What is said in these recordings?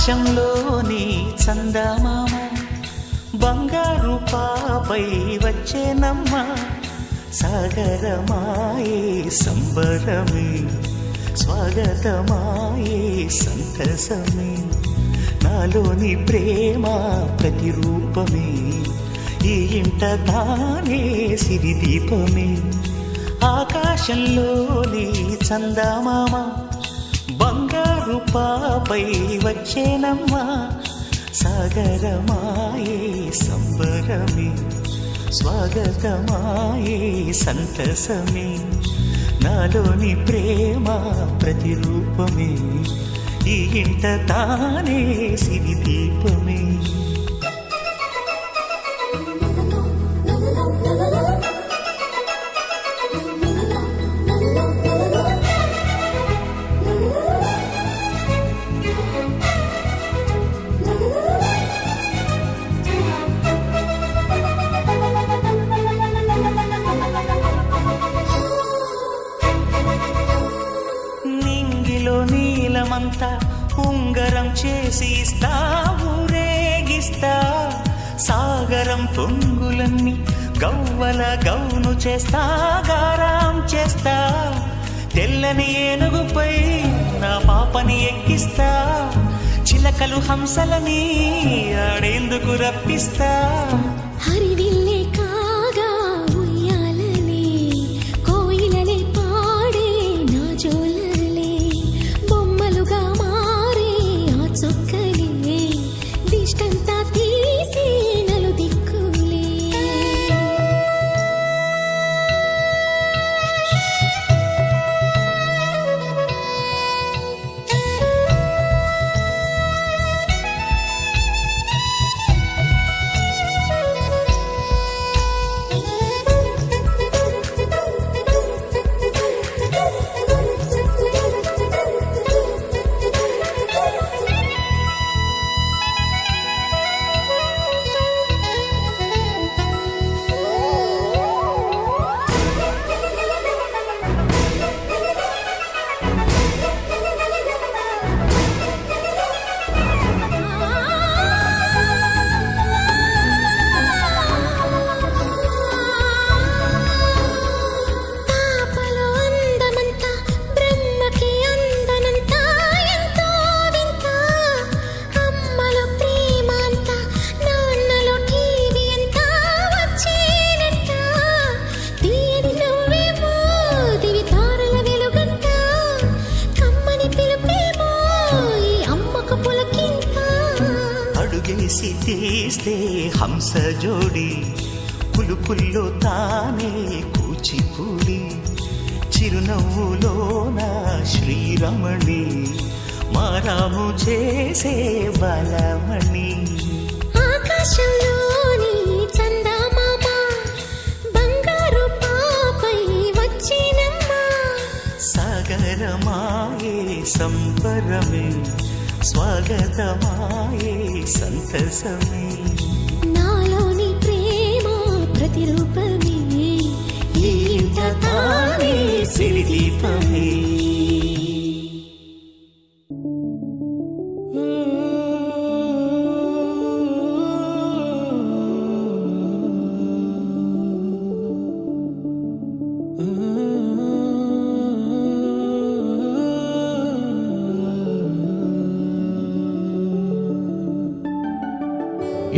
ఆకాశంలోని చందమామ బంగారు పాపై వచ్చేనమ్మ సాగరమాయే సంబరమే స్వాగతమాయే సంతసమే నాలోని ప్రేమ ప్రతిరూపమే ఈ ఇంట తానే సిరిదీపమే ఆకాశంలోని చందమామ బంగారు పాపై వచ్చేనమ్మా సాగరమాయే సంబరమే స్వాగతమాయే సంతసమే నాలోని ప్రేమ ప్రతిరూపమే ఈ ఇంట తానే సిరిదీపమే నీలమంతా ఉంగరం చేసి ఇస్తా ఊరేగిస్తా సాగరం పొంగులన్నీ గవ్వల గౌను చేస్తా గారాం చేస్తా తెల్లని ఏనుగుపై నా పాపని ఎక్కిస్తా చిలకలు హంసలని ఆడేందుకు రప్పిస్తా హరివిల్లే కాగా ఉయ్యాలలే కోయిలలే పాడే నా జోలలే బొమ్మలుగా మారే ఆ చుక్కలే దిష్టంతా తీసి నలు దిక్కులే అడుగేసి తీస్తే హంస జోడి పులుపుల్లో తానే కూచిపూడి చిరునవ్వులోన శ్రీరమణి మారాము చేసే బలమణి ఆకాశంలోని చందమామ బంగారు పాపై వచ్చినమ్మా సాగరమాయే సంబరమే స్వాగతమాయే సంతసమే నాలోని ప్రేమ ప్రతిరూపమే ఈ ఇంట తానే సిరిదీపమే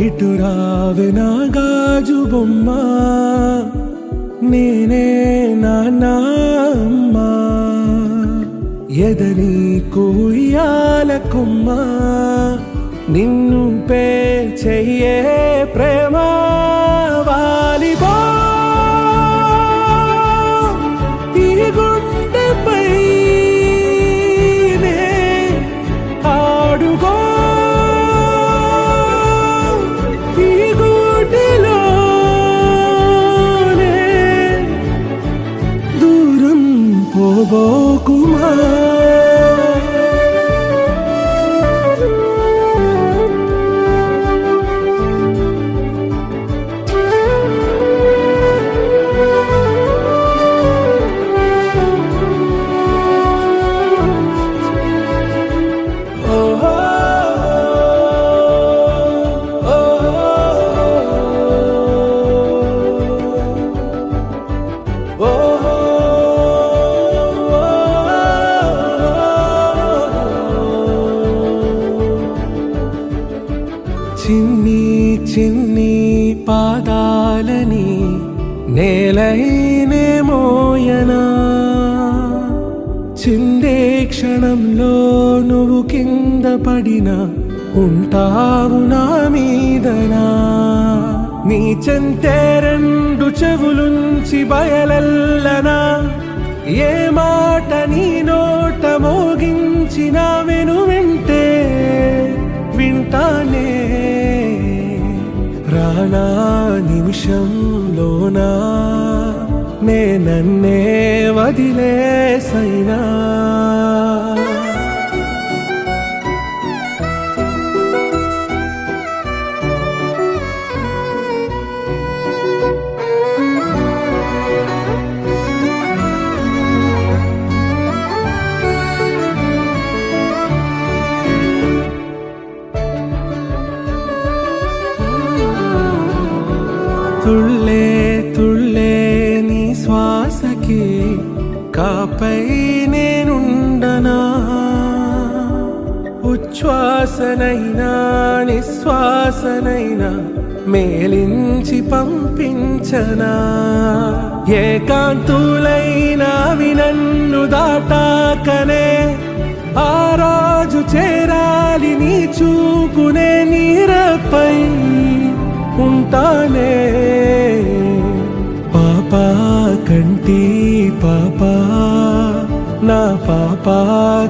ఇటు రావే నా గాజు బొమ్మ నేనే నాన్నమ్మ ఎదని కుయ్యాల కొమ్మ నిన్ను పే చెయ్యే ప్రేమ వాలిబా ఈ గుండెపై ఆడుగో పోబోకుమా చిన్ని పాదాలని నేలైనే మోయనా చిందే క్షణంలో నువ్వు కింద పడినా ఉంటావు నా మీదనా నీ చెంతే రెండు చెవులుంచి బయలెల్లనా ఏ మాట నీ నోట మోగించిన వింటే వింటానే రానా నిమిషంలోనా నన్నే వదిలేసైనా తుళ్ళే తుళ్ళే నీ శ్వాసకి కాపై నేనుండనా ఉచ్ఛ్వాసనైనా నిశ్వాసనైనా మేలించి పంపించనా ఏకాంతులైనా నన్ను దాటాకనే ఆ రోజు చేరాలి నీ చూపునే నీరపై ఉంటానే పాపా కంటి పాపా నా పాపా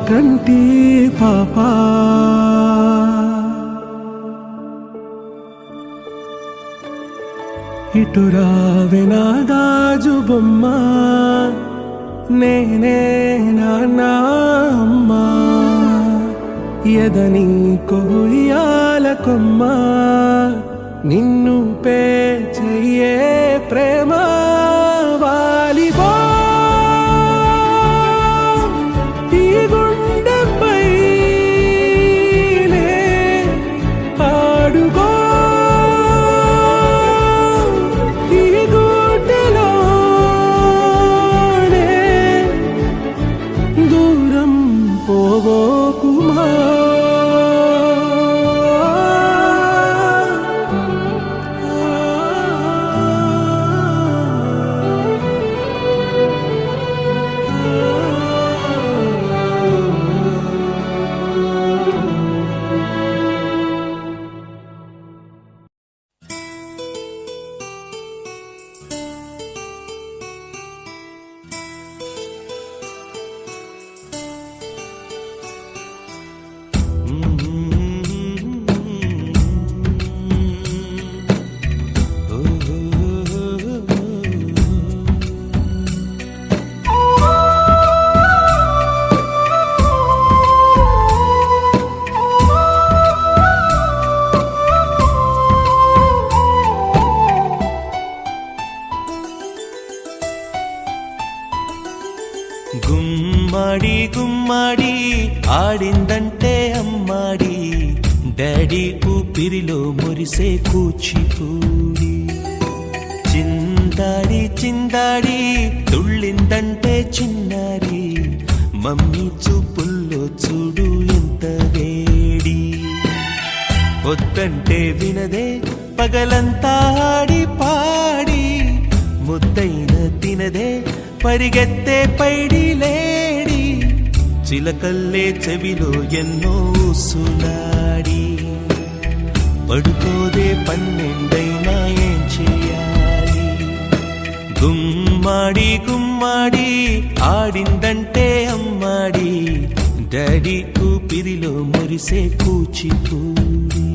కంటి పాపా ఇటురావే నా గాజు బొమ్మ నేనే నాన్న అమ్మా ఎదని కొయ్యాల కొమ్మ నిన్ను పే చెయ్యే ప్రేమ వాలిబో ఈ గుండెపై ఆడుగో ఈ గుడ్డలోనే దూరం పోగోకుమా గుమ్మడి గుమ్మడి ఆడిందంటే అమ్మాడి డాడీ ఊపిరిలో మురిసే కూచిపూడి చిందాడి చిందాడి తుళ్ళిందంటే చిన్నారి మమ్మీ చూపుల్లో చూడు ఎంత వేడి వద్దంటే వినదే పగలంతా ఆడి పాడి ముద్దైన తినదే పరిగెత్తే పైడి లేడి చిలకల్లే చెవిలో ఎన్నో సులాడి పడుకోదే పన్నెండైనా ఏం చేయాలి గుమ్మాడి గుమ్మాడి ఆడిందంటే అమ్మాడి డాడీ ఊపిరిలో మురిసే కూచిపూడి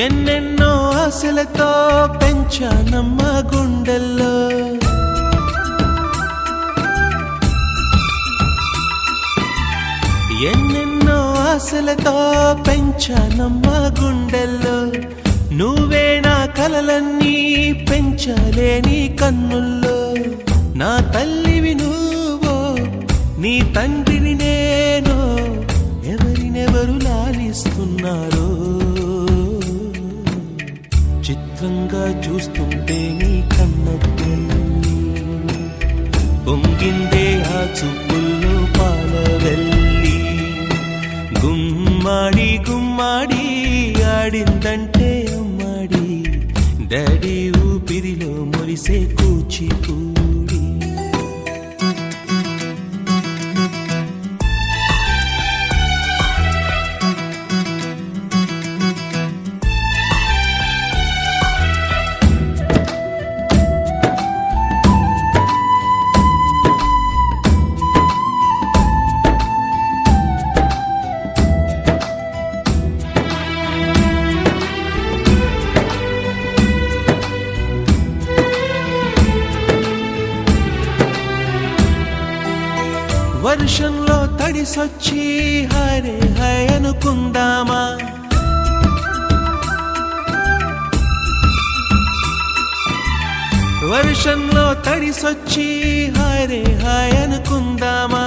ఎన్నెన్నో ఆశలతో పెంచానమ్మ గుండెల్లో ఎన్నెన్నో ఆశలతో పెంచానమ్మా గుండెల్లో నువ్వే నా కలలన్నీ పెంచలేని కన్నుల్లో నా తల్లివి నువ్వో నీ తండ్రిని నేను ఎవరినెవరు లాలిస్తున్నారో చిత్రంగా చూస్తుంటే నీ కన్నట్టు పొంగిందే ఆ చూపుల్లో పాలవెల్లి గుమ్మాడి గుమ్మాడి ఆడిందంటే అమ్మాడి డాడీ ఊపిరిలో మురిసే కూచిపూడి వర్షంలో తడిసొచ్చి హరే హై అనుకుందామా వర్షంలో తడిసొచ్చి హరే హాయ్ అనుకుందామా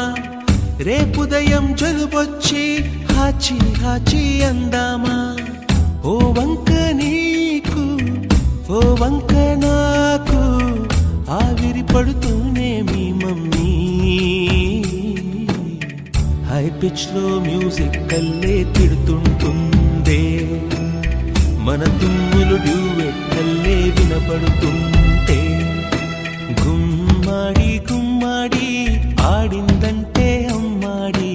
రేపుదయం జలుబొచ్చి హాచి హాచి అందామా ఓ వంక నీకు ఓ వంక నాకు ఆవిరి పడుతూనే మీ మమ్మీ హై పిచ్ లో మ్యూజిక్ కల్లే తిడుతుంటుందే మన తుమ్ములు డ్యూయెట్ కల్లే వినపడుతుంటే గుమ్మాడి గుమ్మాడి ఆడిందంటే అమ్మాడి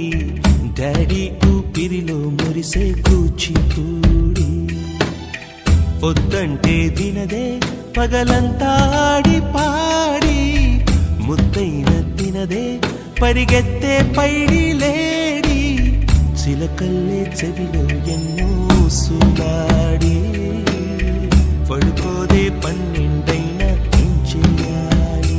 డాడీ ఊపిరిలో మురిసే కూచిపూడి పొద్దంటే వినదే పగలంతా ఆడి పాడి ముద్దైన తినదే పరిగెత్తే పైడి లేడి చిలకల్లే చెవిలో ఎన్నో సులాడి పడుకోదే పన్నెండైనా ఏం చెయ్యాలి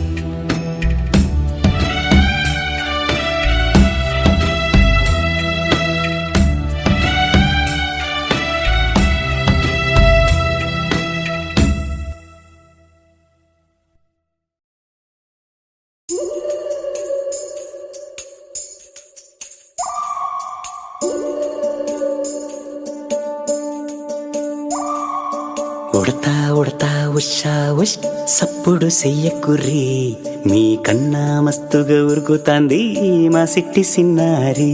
ఉడతా ఉడతా ఉషా ఉష్ సప్పుడు చెయ్యకుర్రి మీ కన్నా మస్తుగా ఉరుకుతాంది మా సిట్టి సిన్నారి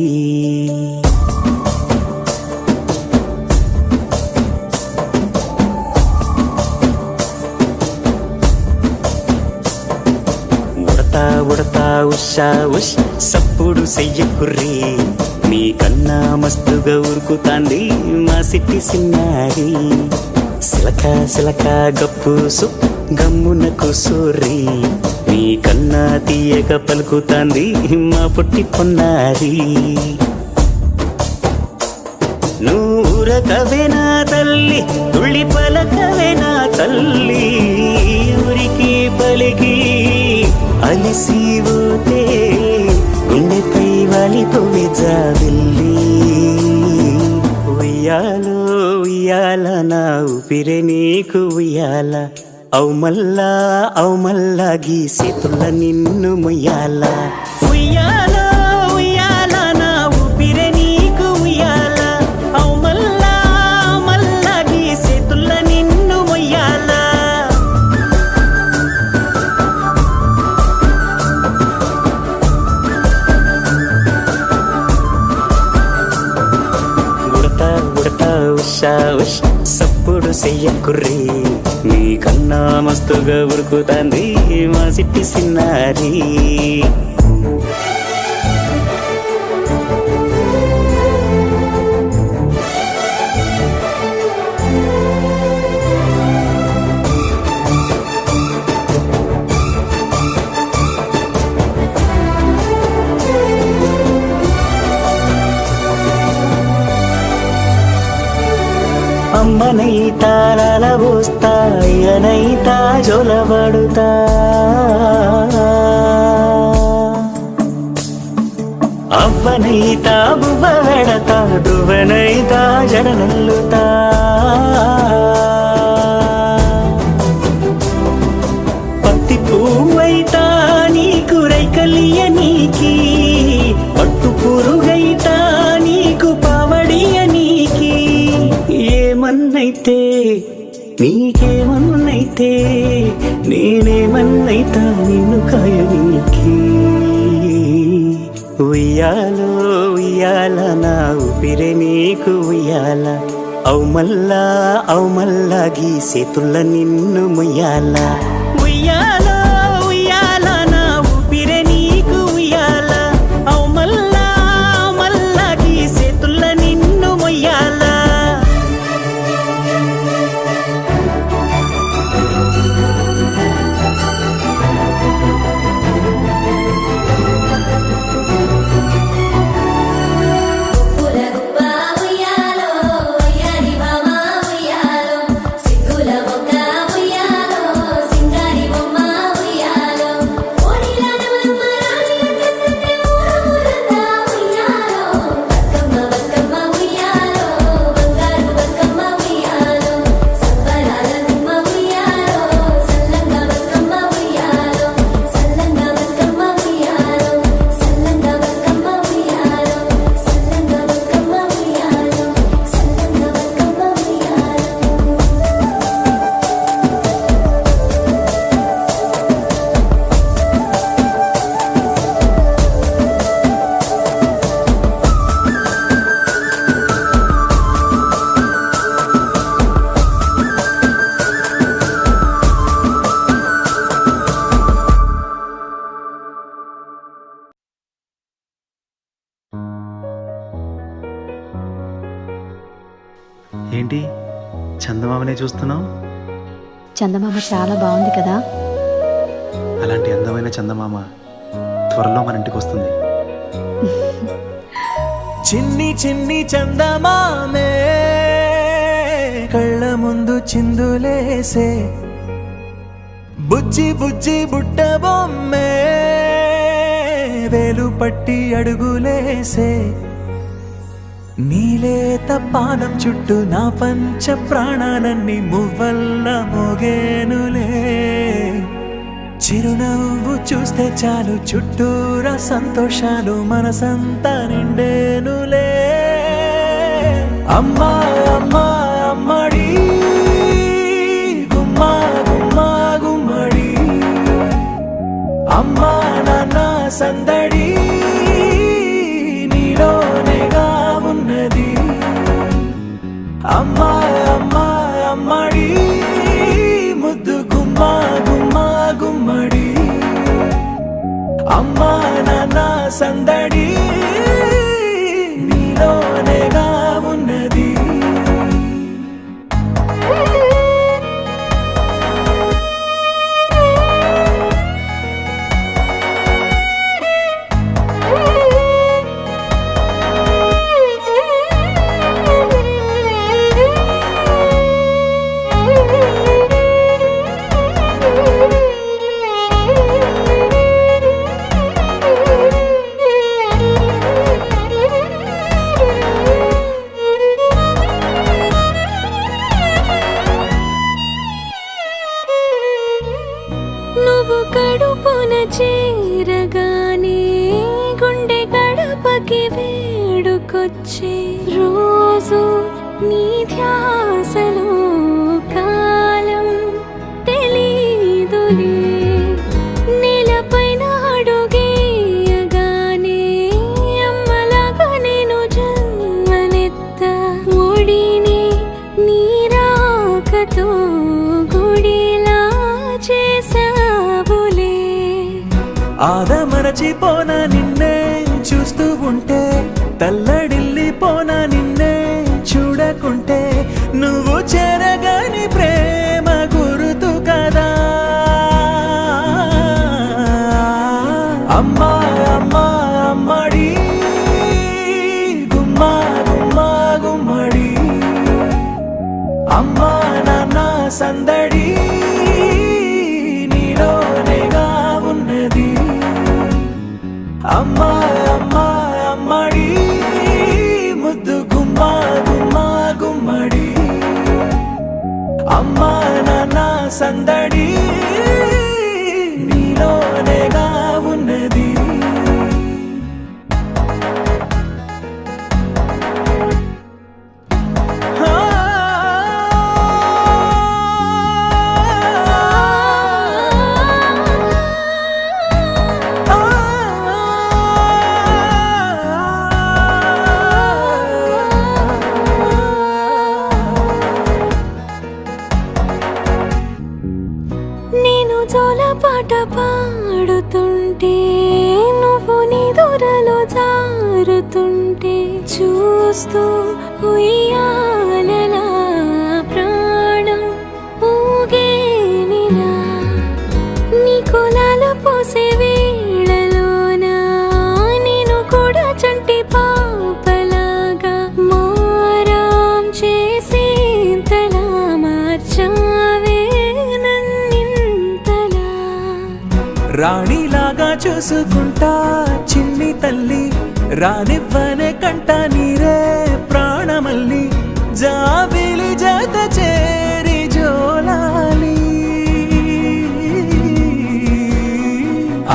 ఉడతా ఉడతా ఉషా ఉష్ సప్పుడు చెయ్యకుర్రి మీ కన్నా మస్తుగా ఉరుకుతాంది మా సిట్టి సిన్నారి సిలక సిలక గప్పు సు గమ్మున కూసూరి నీ కన్నా తీయక పలుకుతాంది మా పుట్టి పొన్నారి నూరకవేనా తల్లి తుళ్ళి పలకవేనా తల్లి ఊరికి పలికి అలిసి ఊతే గుండెపై వాలిపోవే జాబిల్లి ఉయ్యాలో ఉయ్యాల నా ఊపిరే నీకు ఉయ్యాల అవు మల్లా గీసేతుల్ల నిన్ను ముయ్యాల ఉయ్యాల ఉయ్యాల నా ఊపిరే నీకు ఉయ్యాల అవు మల్లా గీసేతుల్ల నిన్ను ముయ్యాల ఉషా ఉష్ సప్పుడు చెయ్యకుర్రి నీ కన్నా మస్తుగా ఉరుకుతాంది మా సిట్టి సిన్నారి అమ్మనైతా లలబోస్తా అయ్యనైతా జొలబడుతా అవ్వ గువ్వనైతా బువ్వడతా దువ్వనైతా జడనల్లుతా పత్తి పువ్వైతా నీకు రైకలియ నీకి పట్టు పురుగైతా నీకు పావడియ నీకి ఏమన్నైతే నీకేమన్నైతే నేనేమన్నైతా నిన్ను కాయనీకి ఉయ్యాలో ఉయ్యాల నా ఊపిరే నీకు ఉయ్యాల అవు మల్లా గీసేతుల్ల నిన్ను ముయ్యాల ఉయ్యాలో ఉయ్యాల నా ఊపిరే నీకు ఉయ్యాల అవు మల్లా గీసేతుల్ల నిన్ను ముయ్యాల ఏంటి చందమామనే చూస్తున్నావు? చందమామ చాలా బాగుంది కదా. అలాంటి అందమైన చందమామ త్వరలో మన ఇంటికి వస్తుంది. చిన్ని చిన్ని చందమామే కళ్ళ ముందు చిందులేసే బుజ్జి బుజ్జి బుట్ట బొమ్మే వేలు పట్టి అడుగులేసే నీలేత పానం చుట్టూ నా పంచ ప్రాణాలన్నీ మువ్వల్ల మోగేనులే చిరునవ్వు చూస్తే చాలు చుట్టూరా సంతోషాలు మనసంతా నిండేనులే అమ్మా అమ్మా అమ్మడి గుమ్మా గుమ్మా గుమ్మడి అమ్మా నాన్న సందడి నీలోనేగా ఉన్నది అమ్మా అమ్మా అమ్మడి ముద్దు గుమ్మా గుమ్మా గుమ్మడి అమ్మా నాన్న సందడి నీలోనేగా ఉన్నది నువ్వు కడుపున చేరగానే గుండె గడపకి వేడుకొచ్చే రోజు నీ ధ్యాసలో కాలం తెలీదులే నేలపైన అడుగేయగానే అమ్మలాగా నేను జన్మనెత్త ఒడిని నీ రాకతో గుడిలా చేసావులే ఆదమరచిపోన నిన్నే చూస్తూ ఉంటే తల్లడిల్లిపోన నిన్నే చూడకుంటే నువ్వు చెరగని ప్రేమ గురుతు కదా అమ్మా అమ్మా అమ్మడి గుమ్మా గుమ్మా గుమ్మడి అమ్మా నాన్న సందడి నీలోనేగా ఉన్నది అమ్మా అమ్మా అమ్మా సందడి నీలోనేగా ఉన్నది నేను జోలపాట పాడుతుంటే నువ్వు నీ దూరలో జారుతుంటే చూస్తూ ఉయ్యాలలా ప్రాణం ఊగేనిలా నీ కులాల పోసే వేళలోన నేను కూడా చంటి పాపలాగా మారాం చేసేంతలా మార్చావే నన్నింతలా రాణిలాగా చూసుకుంటా చిన్ని తల్లి రానివ్వనే కంట నీరే ప్రాణమల్లి జాబిలి జత చేరి జోలాలి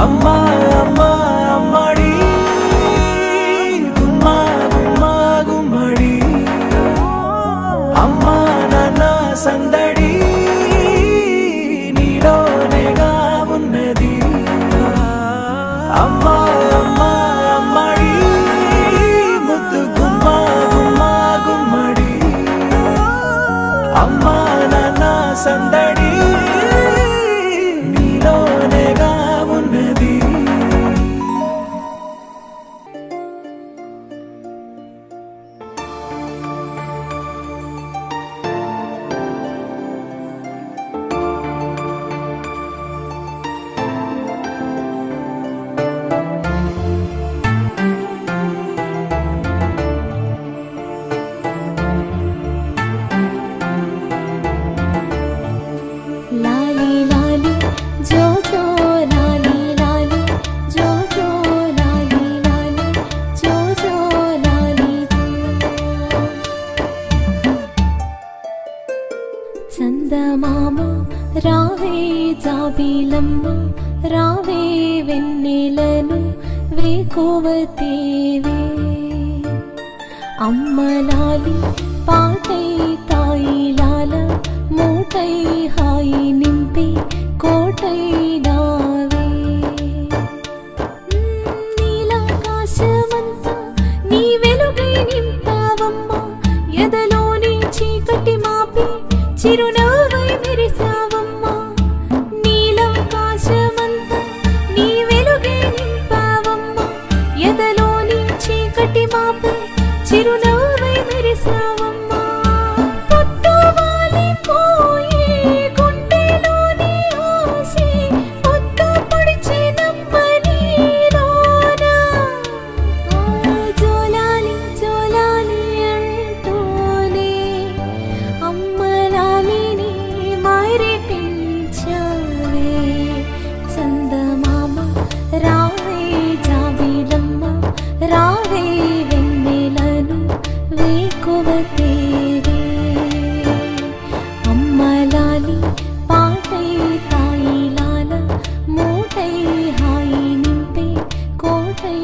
అమ్మా అమ్మా అమ్మడి గుమ్మా గుమ్మా గుమ్మడి అమ్మా నాన్న సందడి నీలోనేగా ఉన్నది అమ్మా అమ్మా అమ్మడి ముద్దు గుమ్మా గుమ్మా గుమ్మడి అమ్మా నాన్న సందడి నీలోనేగా ఉన్నది లాలి లాలి జో జో లాలి లాలి జో జో లాలి లాలి జో జో లాలి చందమామ రావే జాబిలమ్మ రావే వెన్నెలను వేకువతేవే అమ్మలాలి పాటై తాయిలాల మూటై హాయి నింపి కోటై నావే నీలాకాశమంతా నీ వెలుగై నింపావమ్మా ఎదలోని చీకటి మాపి చిరునవ్వై మెరిసావమ్మా నీలాకాశమంతా నీ వెలుగై నింపావమ్మా ఎదలోని చీకటి మాపి చిరునవ్వై మెరిసావమ్మా పొట్టు వాలిపోయే గుండెలోని ఆసే పొట్టు పొడిచే నమ్మనీలోనా జోలాలి జోలాలి అంటూనే అమ్మలాలిని మైరిపించావే చందమామ రావే జాబిలమ్మ రావే వెన్నెలను వేకువతేవే అమ్మలాలి పాటై తాయిలాల మూటై హాయి నింపే కోటై